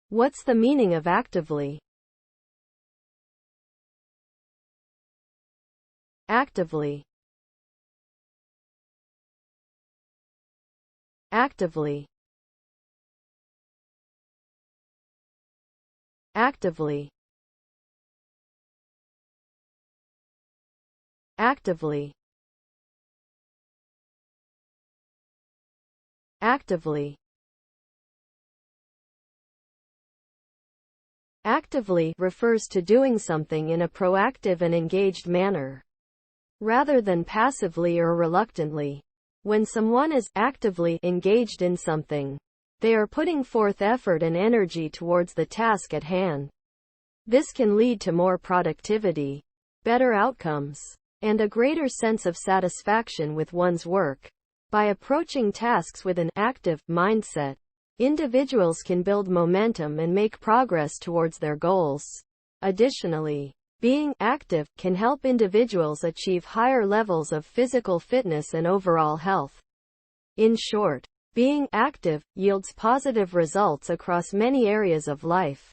What's the meaning of actively? Actively. Actively. Actively. Actively. Actively. Actively refers to doing something in a proactive and engaged manner, rather than passively or reluctantly. When someone is actively engaged in something, they are putting forth effort and energy towards the task at hand. This can lead to more productivity, better outcomes, and a greater sense of satisfaction with one's work. By approaching tasks with an active mindset, individuals can build momentum and make progress towards their goals. Additionally, being active can help individuals achieve higher levels of physical fitness and overall health. In short, being active yields positive results across many areas of life.